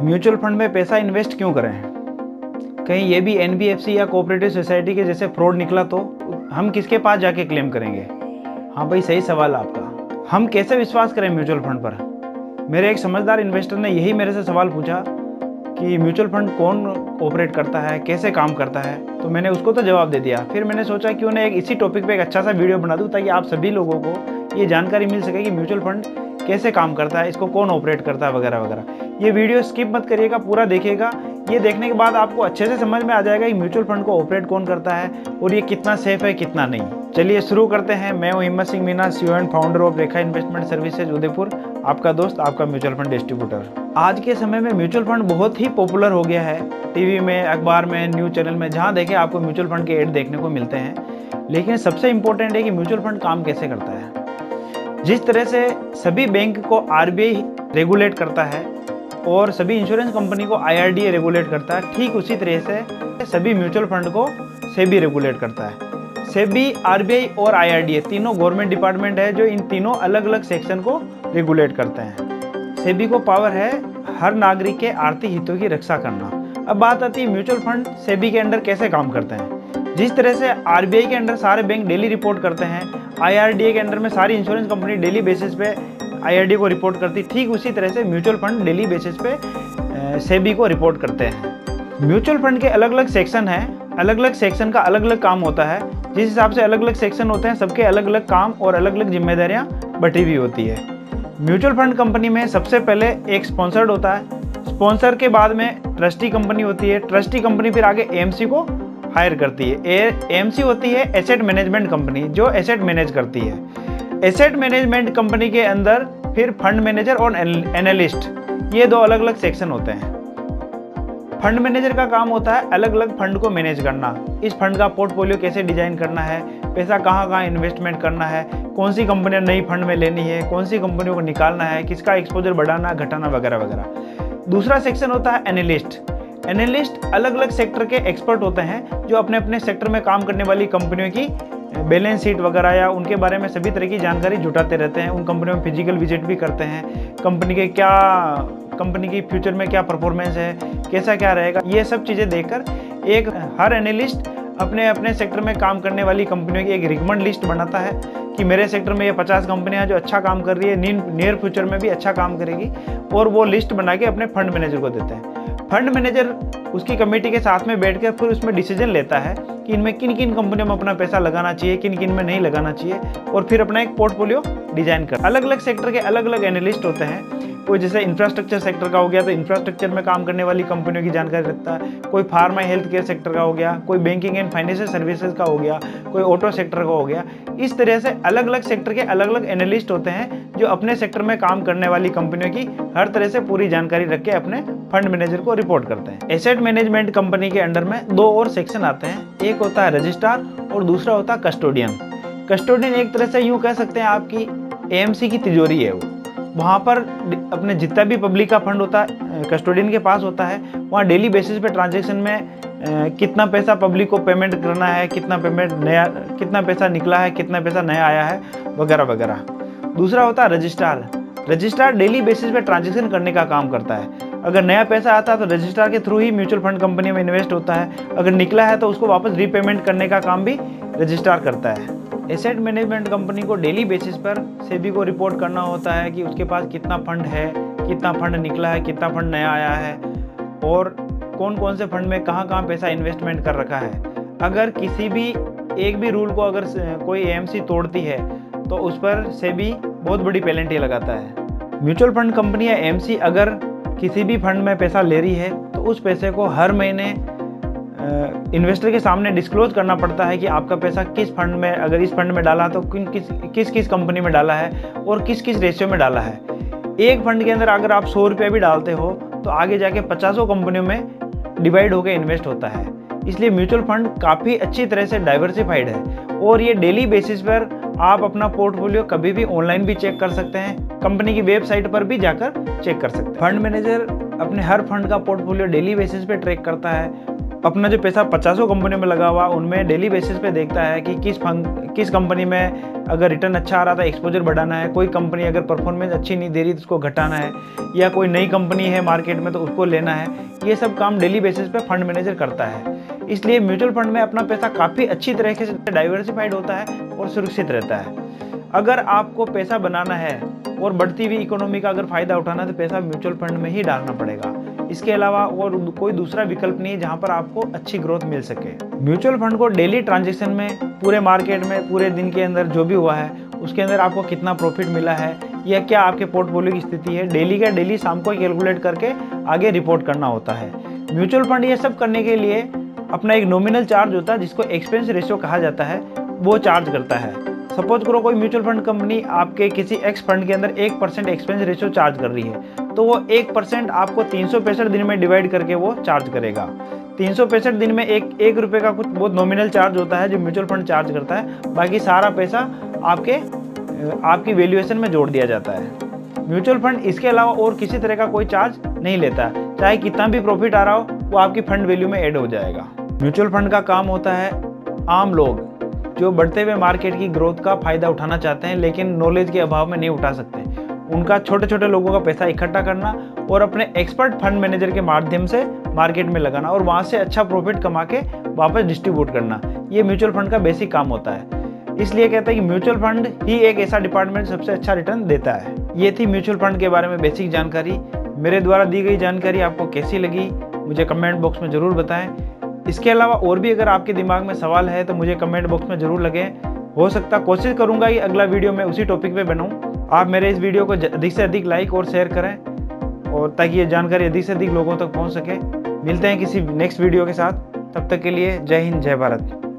Mutual fund में पैसा invest क्यों करें? कहीं ये भी एनबीएफसी या कोऑपरेटिव सोसाइटी के जैसे फ्रॉड निकला तो हम किसके पास जाके क्लेम करेंगे? हाँ भाई, सही सवाल आपका। हम कैसे विश्वास करें म्यूचुअल फंड पर? मेरे एक समझदार इन्वेस्टर ने यही मेरे से सवाल पूछा कि म्यूचुअल फंड कौन ऑपरेट करता है, कैसे काम करता है। तो मैंने उसको तो जवाब दे दिया। फिर मैंने सोचा कि उन्हें इसी टॉपिक पे एक अच्छा सा वीडियो बना दूं ताकि आप सभी लोगों को ये जानकारी मिल सके कि म्यूचुअल फंड कैसे काम करता है, इसको कौन ऑपरेट करता है वगैरह वगैरह। ये वीडियो स्किप मत करिएगा, पूरा देखिएगा। ये देखने के बाद आपको अच्छे से समझ में आ जाएगा कि म्यूचुअल फंड को ऑपरेट कौन करता है और ये कितना सेफ है कितना नहीं। चलिए शुरू करते हैं। मैं हूं हिम्मत Singh Meena, CEO and founder of Rekha investment services Udaipur, आपका दोस्त, आपका म्यूचुअल फंड डिस्ट्रीब्यूटर। आज के समय में म्यूचुअल फंड बहुत ही पॉपुलर हो गया है। टीवी में, अखबार में, न्यूज चैनल में, जहां देखें आपको म्यूचुअल फंड के ऐड देखने को मिलते हैं। लेकिन सबसे इंपॉर्टेंट है कि म्यूचुअल फंड काम कैसे करता है। जिस तरह से सभी बैंक को आरबीआई रेगुलेट करता है और सभी इंश्योरेंस कंपनी को आईआरडीए रेगुलेट करता है, ठीक उसी तरह से सभी म्यूचुअल फंड को सेबी रेगुलेट करता है। सेबी, आरबीआई और आईआरडीए तीनों गवर्नमेंट डिपार्टमेंट है जो इन तीनों अलग अलग सेक्शन को रेगुलेट करते हैं। सेबी को पावर है हर नागरिक के आर्थिक हितों की रक्षा करना। अब बात आती है म्यूचुअल फंड सेबी के अंडर कैसे काम करते हैं। जिस तरह से आरबीआई के अंडर सारे बैंक डेली रिपोर्ट करते हैं, आईआरडीए के अंडर में सारी इंश्योरेंस कंपनी डेली बेसिस पे आईआरडीए को रिपोर्ट करती, ठीक उसी तरह से म्यूचुअल फंड डेली बेसिस पे सेबी को रिपोर्ट करते हैं। म्यूचुअल फंड के अलग अलग सेक्शन हैं, अलग अलग सेक्शन का अलग अलग काम होता है। जिस हिसाब से अलग अलग सेक्शन होते हैं, सबके अलग अलग काम और अलग अलग जिम्मेदारियां बटी हुई होती है। म्यूचुअल फंड कंपनी में सबसे पहले एक स्पॉन्सर्ड होता है, स्पॉन्सर के बाद में ट्रस्टी कंपनी होती है, ट्रस्टी कंपनी फिर आगे एएमसी को हायर करती है। एएमसी होती है एसेट मैनेजमेंट कंपनी, जो एसेट मैनेज करती है। एसेट मैनेजमेंट कंपनी के अंदर फिर फंड मैनेजर और एनालिस्ट, ये दो अलग अलग सेक्शन होते हैं। फंड मैनेजर का काम होता है अलग अलग फंड को मैनेज करना, इस फंड का पोर्टफोलियो कैसे डिजाइन करना है, पैसा कहाँ कहाँ इन्वेस्टमेंट करना है, कौन सी कंपनियां नई फंड में लेनी है, कौन सी कंपनियों को निकालना है, किसका एक्सपोजर बढ़ाना घटाना वगैरह वगैरह। दूसरा सेक्शन होता है एनालिस्ट। एनालिस्ट अलग अलग सेक्टर के एक्सपर्ट होते हैं जो अपने अपने सेक्टर में काम करने वाली कंपनियों की बैलेंस शीट वगैरह या उनके बारे में सभी तरह की जानकारी जुटाते रहते हैं। उन कंपनियों में फिजिकल विजिट भी करते हैं, कंपनी की फ्यूचर में क्या परफॉर्मेंस है, कैसा क्या रहेगा, ये सब चीज़ें देखकर हर एनालिस्ट अपने अपने सेक्टर में काम करने वाली कंपनियों की एक रिकमेंड लिस्ट बनाता है कि मेरे सेक्टर में ये 50 कंपनियां जो अच्छा काम कर रही है, नियर फ्यूचर में भी अच्छा काम करेगी, और वो लिस्ट बना के अपने फंड मैनेजर को देते हैं। फंड मैनेजर उसकी कमेटी के साथ में बैठकर फिर उसमें डिसीजन लेता है कि इनमें किन किन कंपनियों में अपना पैसा लगाना चाहिए, किन किन में नहीं लगाना चाहिए, और फिर अपना एक पोर्टफोलियो डिजाइन कर। अलग अलग सेक्टर के अलग अलग एनालिस्ट होते हैं। कोई जैसे इंफ्रास्ट्रक्चर सेक्टर का हो गया तो इंफ्रास्ट्रक्चर में काम करने वाली कंपनियों की जानकारी रखता है, कोई फार्मा हेल्थ केयर सेक्टर का हो गया, कोई बैंकिंग एंड फाइनेंशियल सर्विसेज का हो गया, कोई ऑटो सेक्टर का हो गया। इस तरह से अलग अलग सेक्टर के अलग अलग एनालिस्ट होते हैं जो अपने सेक्टर में काम करने वाली कंपनियों की हर तरह से पूरी जानकारी रख के अपने फंड मैनेजर को रिपोर्ट करते हैं। एसेट मैनेजमेंट कंपनी के अंडर में दो और सेक्शन आते हैं, एक होता है रजिस्ट्रार और दूसरा होता है कस्टोडियन। कस्टोडियन एक तरह से यूं कह सकते हैं आपकी एएमसी की तिजोरी है। वो वहाँ पर अपने जितना भी पब्लिक का फंड होता है कस्टोडियन के पास होता है। वहाँ डेली बेसिस पे ट्रांजैक्शन में कितना पैसा पब्लिक को पेमेंट करना है, कितना पैसा निकला है, कितना पैसा नया आया है वगैरह वगैरह। दूसरा होता है रजिस्ट्रार। रजिस्ट्रार डेली बेसिस पे ट्रांजैक्शन करने का काम करता है। अगर नया पैसा आता है तो रजिस्ट्रार के थ्रू ही म्यूचुअल फंड कंपनी में इन्वेस्ट होता है, अगर निकला है तो उसको वापस रीपेमेंट करने का काम भी रजिस्ट्रार करता है। एसेट मैनेजमेंट कंपनी को डेली बेसिस पर सेबी को रिपोर्ट करना होता है कि उसके पास कितना फंड है, कितना फंड निकला है, कितना फंड नया आया है, और कौन कौन से फंड में कहाँ कहाँ पैसा इन्वेस्टमेंट कर रखा है। अगर किसी भी एक भी रूल को अगर कोई एएमसी तोड़ती है तो उस पर सेबी बहुत बड़ी पेनल्टी लगाता है। म्यूचुअल फंड कंपनी या एएमसी अगर किसी भी फंड में पैसा ले रही है तो उस पैसे को हर महीने इन्वेस्टर के सामने डिस्क्लोज करना पड़ता है कि आपका पैसा किस फंड में, अगर इस फंड में डाला तो किस कंपनी में डाला है और किस किस रेशियो में डाला है। एक फंड के अंदर अगर आप 100 रुपये भी डालते हो तो आगे जाके 50 कंपनियों में डिवाइड होकर इन्वेस्ट होता है। इसलिए म्यूचुअल फंड काफ़ी अच्छी तरह से डाइवर्सिफाइड है और ये डेली बेसिस पर आप अपना पोर्टफोलियो कभी भी ऑनलाइन भी चेक कर सकते हैं, कंपनी की वेबसाइट पर भी जाकर चेक कर सकते हैं। फंड मैनेजर अपने हर फंड का पोर्टफोलियो डेली बेसिस पे ट्रैक करता है अपना जो पैसा 50 कंपनी में लगा हुआ उनमें डेली बेसिस पे देखता है कि किस कंपनी में अगर रिटर्न अच्छा आ रहा था एक्सपोजर बढ़ाना है, कोई कंपनी अगर परफॉर्मेंस अच्छी नहीं दे रही तो उसको घटाना है, या कोई नई कंपनी है मार्केट में तो उसको लेना है। ये सब काम डेली बेसिस पे फंड मैनेजर करता है। इसलिए म्यूचुअल फंड में अपना पैसा काफ़ी अच्छी तरीके से डाइवर्सिफाइड होता है और सुरक्षित रहता है। अगर आपको पैसा बनाना है और बढ़ती हुई इकोनॉमी का अगर फ़ायदा उठाना है तो पैसा म्यूचुअल फंड में ही डालना पड़ेगा। इसके अलावा और कोई दूसरा विकल्प नहीं है जहां पर आपको अच्छी ग्रोथ मिल सके। म्यूचुअल फंड को डेली ट्रांजैक्शन में पूरे मार्केट में पूरे दिन के अंदर जो भी हुआ है उसके अंदर आपको कितना प्रॉफिट मिला है या क्या आपके पोर्टफोलियो की स्थिति है, डेली का डेली शाम को कैलकुलेट करके आगे रिपोर्ट करना होता है। म्यूचुअल फंड ये सब करने के लिए अपना एक नॉमिनल चार्ज होता है जिसको एक्सपेंस रेशियो कहा जाता है, वो चार्ज करता है। सपोज करो कोई म्यूचुअल फंड कंपनी आपके किसी एक्स फंड के अंदर 1% एक्सपेंस रेशियो चार्ज कर रही है, तो वो 1% आपको 365 दिन में डिवाइड करके वो चार्ज करेगा। 365 दिन में एक रुपये का कुछ बहुत नॉमिनल चार्ज होता है जो म्यूचुअल फंड चार्ज करता है, बाकी सारा पैसा आपकी वैल्यूएशन में जोड़ दिया जाता है। म्यूचुअल फंड इसके अलावा और किसी तरह का कोई चार्ज नहीं लेता है, चाहे कितना भी प्रॉफिट आ रहा हो वो आपकी फंड वैल्यू में ऐड हो जाएगा। म्यूचुअल फंड का काम होता है आम लोग जो बढ़ते हुए मार्केट की ग्रोथ का फायदा उठाना चाहते हैं लेकिन नॉलेज के अभाव में नहीं उठा सकते, उनका छोटे छोटे लोगों का पैसा इकट्ठा करना और अपने एक्सपर्ट फंड मैनेजर के माध्यम से मार्केट में लगाना और वहां से अच्छा प्रॉफिट कमा के वापस डिस्ट्रीब्यूट करना, ये म्यूचुअल फंड का बेसिक काम होता है। इसलिए कहते हैं कि म्यूचुअल फंड ही एक ऐसा डिपार्टमेंट सबसे अच्छा रिटर्न देता है। ये थी म्यूचुअल फंड के बारे में बेसिक जानकारी। मेरे द्वारा दी गई जानकारी आपको कैसी लगी मुझे कमेंट बॉक्स में ज़रूर बताएं। इसके अलावा और भी अगर आपके दिमाग में सवाल है तो मुझे कमेंट बॉक्स में ज़रूर लगें। हो सकता कोशिश करूंगा कि अगला वीडियो मैं उसी टॉपिक पे बनाऊं। आप मेरे इस वीडियो को अधिक से अधिक लाइक और शेयर करें और ताकि ये जानकारी अधिक से अधिक लोगों तक पहुंच सके। मिलते हैं किसी नेक्स्ट वीडियो के साथ, तब तक के लिए जय हिंद जय भारत।